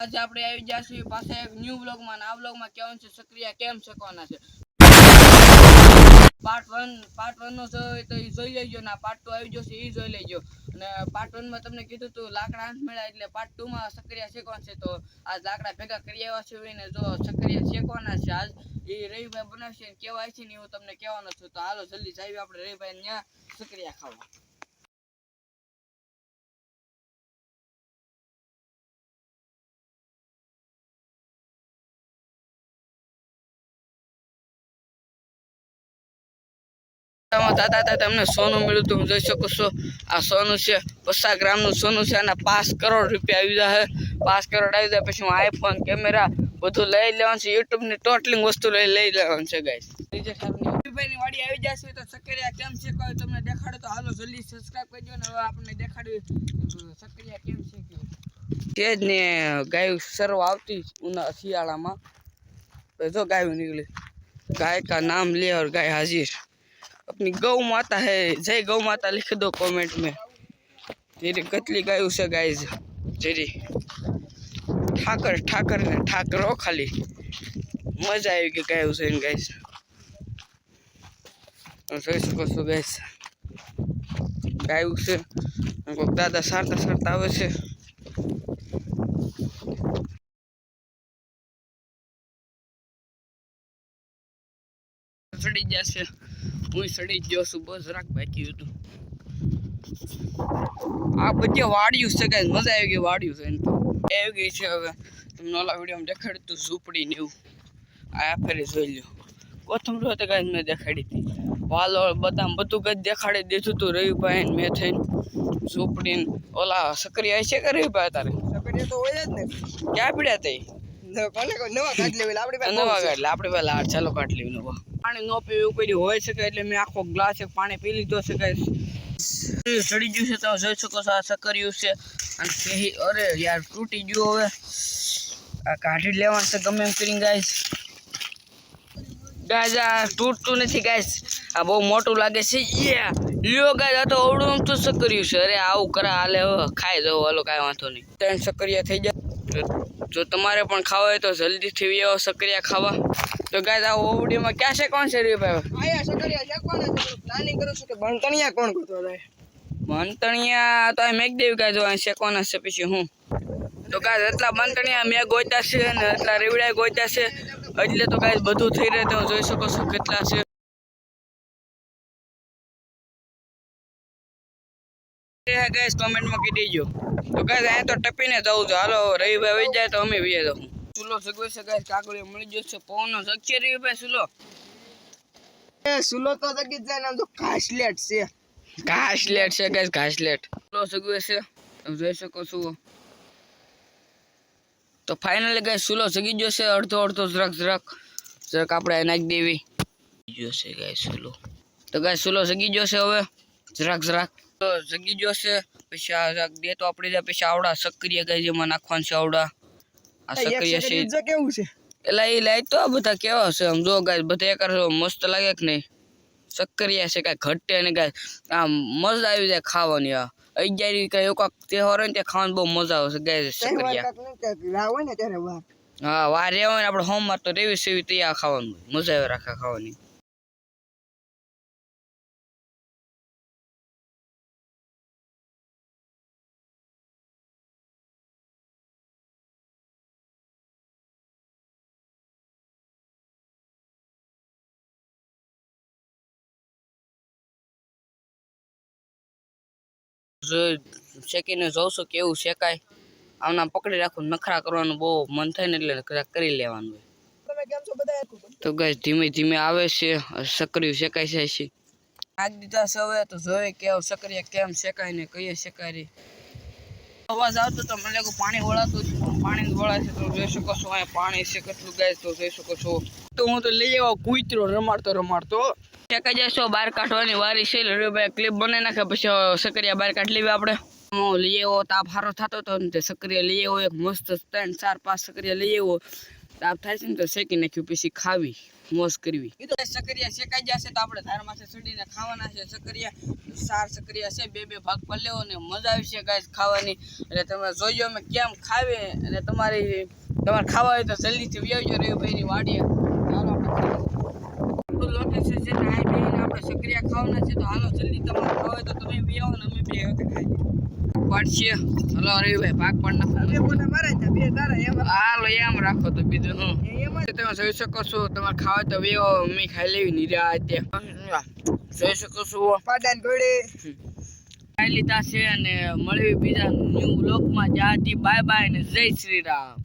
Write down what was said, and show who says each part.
Speaker 1: આજે આપણે આવી જશું પાછા એક ન્યૂ બ્લોગમાં. આ બ્લોગમાં કેવું છે સક્રિય કેમ શકવાના છે. પાર્ટ 1 નો તો એ જોઈ લેજો ને પાર્ટ 2 આવી જશે એ જોઈ લેજો. અને પાર્ટ 1 માં તમને કીધું તું લાકડા હાથ મળ્યા એટલે પાર્ટ 2 માં સક્રિય શેકવાના છે. તો આ લાકડા ભેગા કરી આવ્યા છે ને જો સક્રિય શેકવાના છે. આજ એ રવિભાઈ બનાવશે ને કેવાય છે ને હું તમને કહેવાનો છું. તો હાલો જલ્દી જઈએ આપણે રવિભાઈ ત્યાં સક્રિય ખાવા. તમને સોનું મળ્યું તું જોઈ શકો છો. આ સોનું છે 50 ગ્રામનું સોનું છે અને 5 કરોડ રૂપિયા આવી જાય. 5 કરોડ આવી જાય પછી હું આઈફોન કેમેરા બધું લઈ લેવાનું છે. યુટ્યુબ ની ટોટલિંગ વસ્તુ લઈ લેવાનું છે ગાઈસ. ની વાડી આવી જશે તો સક્રિયા કેમ છે કોઈ તમને દેખાડો. તો હાલો જલ્દી સબસ્ક્રાઇબ કરજો ને હવે આપણને દેખાડ્યું સક્રિયા કેમ છે તે જ ને. ગાય સરવ આવતી શિયાળામાં જો ગાયું નીકળી. गाय का नाम ले और गाय हाजिर. अपनी गौ माता है. जय गौ माता लिख दो कमेंट में. तेरी कतली गाय उसे गाय तेरी ठाकर ने ठाकरो खाली मजा आई कि गाय उसे गाइस જોઈ શકો છો ગાઈસ. ગાય ઉસે કોઈક દાદા સારતા આવે છે. સડી જશે. હું સડી ગયો છું બસ રાખ બાકી હતું. આ બધી વાડિયું છે ગાઈસ. મજા આવી ગઈ વાડિયું છે એમ તો આવી ગઈ છે. હવે તમને ઓલા વિડીયોમાં દેખાડ્યું તું ઝૂંપડી ને એવું. આ ફેરી જોઈ લ્યો. કોથમરું હતું ગાઈસ મેં દેખાડી હતી. વાલોળ બદામ બધું કઈ દેખાડી દીધું તું રવિભાઈ ને મેં થઈને. ઝૂંપડી ઓલા સક્રિય છે કે રવિભાઈ તારે સક્રિય તો હોય જ ને. ક્યાં પીડ્યા તે નવા કાઢ લેવી આપણે પેલા ચાલો કાઢ લેવી નવા. પાણી ન પીવું એવું કોઈ હોય શકે એટલે મેં આખો ગ્લાસ એક પાણી પી લીધો છે ગાઈસ. સડી ગયું છે તો જોઈ શકો છો. આ સક્રિયું છે અને અરે યાર તૂટી ગયું. હવે આ કાઢી લેવાનું છે ગમે એમ કરીને ગાઈસ. ગાઈસ આ તૂટતું નથી ગાઈસ. આ બહુ મોટું લાગે છે. લ્યો ગાઈસ આ તો અવડું તો સક્રિયું છે. અરે આવું કરા હાલે હવે ખાઈ જવું. હાલો કાંઈ વાંધો નહીં. 3 સક્રિય થઈ જાય. જો તમારે પણ ખાવા હોય તો જલ્દીથી આવો સક્રિય ખાવા. તો ગાઈસ આ ઓવડીમાં ક્યાં છે કોણ છે ભાઈ આયા સક્રિય શેકવાના છે. પ્લાનિંગ કરું છું કે બણતણિયા કોણ કરતો જાય. બણતણિયા તો આ મેક દેવી ગાઈસ જો આ શેકવાના છે પછી હું. તો ગાઈસ એટલા બણતણિયા મેં ગોત્યા છે અને એટલા રેવડા ગોત્યા છે એટલે તો ગાઈસ બધું થઈ રહે. તો જોઈ શકો છો કેટલા છે. ગાઈસ કમેન્ટમાં કહી દેજો. તો ગાઈસ અહીંયા તો ટપીને જવું છે. હાલો રવિભાઈ વહી જાય તો અમે વહી જાઉં. ચૂલો સગવે છે ગાઈસ. કાગળિયો મળી જશે. પવનનો જગ છે રવિભાઈ ચૂલો. ચૂલો તો જગી જાય ને. તો ઘાસલેટ છે. ઘાસલેટ છે ગાઈસ ઘાસલેટ. ચૂલો સગવે છે તમે જોઈ શકો છો. તો ફાઇનલી ગાઈસ ચૂલો સગી ગયો છે. અડધો જરાક આપણે નાખી દેવી જોશે ગાઈસ ચૂલો. તો ગાઈસ ચૂલો સગી ગયો છે. હવે જરાક તો જગી જશે. પછી આ દે તો આપણે જાય પછી આવડા સક્રિય ગાઈસ એમાં નાખવાનું છે. આવડા આ સક્રિય છે કેવું છે એલા એ લાઈટ તો આ બધા કેવા છે આમ જો ગાઈસ. બધા એક મસ્ત લાગે કે નહીં. સક્રિય છે કાંઈ ઘટે ને ગાઈસ. આમ મજા આવી જાય ખાવાની. આ 11 કઈ એક તહેવાર હોય ને ત્યાં ખાવાની બહુ મજા આવે છે ગાઈસ. સક્રિય હા વાર રહેવાય ને આપણે હોમવાર તો રેવી સેવી તૈયાર ખાવાનું મજા આવે રાખા ખાવાની. શેકીને જોઉં કેવું શેકાય. આમના પકડી રાખું નખરા કરવાનું બહુ મન થાય ને એટલે કરી લેવાનું. તો ગાઈસ ધીમે આવે છે. સક્રિય શેકાઈ જાય છે. નાખી દીધા છે. હવે તો જોઈએ કેવું સક્રિય કેમ શેકાય ને કઈ શેકાય રે. અવાજ આવતો તો મને લાગ્યું પાણી વળાતું પાણી વળાય છે. તો જોઈ શકો છો અહીંયા પાણી છે કેટલું ગાઈસ. તો જોઈ શકો છો. તો હું તો લઈ આવ્યો કૂતરો રમાડતો શેકાઈ જાય છો. બહાર કાઢવાની વારી છે. રવિભાઈ ક્લિપ બનાવી નાખે પછી સક્રિય બહાર કાઢી લેવી આપણે. લઈ આવ્યો તાપ હારો થતો હતો ને તે સક્રિય લઈ આવ્યો એક મસ્ત 3 4 5 સક્રિય લઈ આવ્યો. તાપ થાય છે ને તો શેકી નાખ્યું પછી ખાવી મોજ કરવી સકરિયા શેકાઈ જશે તો આપણે ધાર માથે ચડીને ખાવાના છે સકરિયા સકરિયા છે બે ભાગ પર લેવો ને મજા આવશે ગાઈસ ખાવાની એટલે તમે જોજો અમે કેમ ખાવે અને તમારે ખાવા હોય તો જલ્દીથી વ્યાવજો રહ્યું ભાઈની વાડીએ લોકેશન છે ને આપણે સકરિયા ખાવાના છે તો હાલો જલ્દી તમારે ખાવા હોય તો તમે વ્યાવો ને અમે બે ખાઈ પડશે હલો રવિભાઈ ભાગ પણ હાલો એમ રાખો તો બીજું હું તમે જોઈ શકો છો તમારે ખાવા તો વેવો અમે ખાઈ લેવી નિરાતે જોઈ શકો છો પાડાન ઘોડે ખાઈ લીધા છે અને મળવી બીજા ન્યુ બ્લોગમાં જ્યાંથી બાય બાય ને જય શ્રી રામ.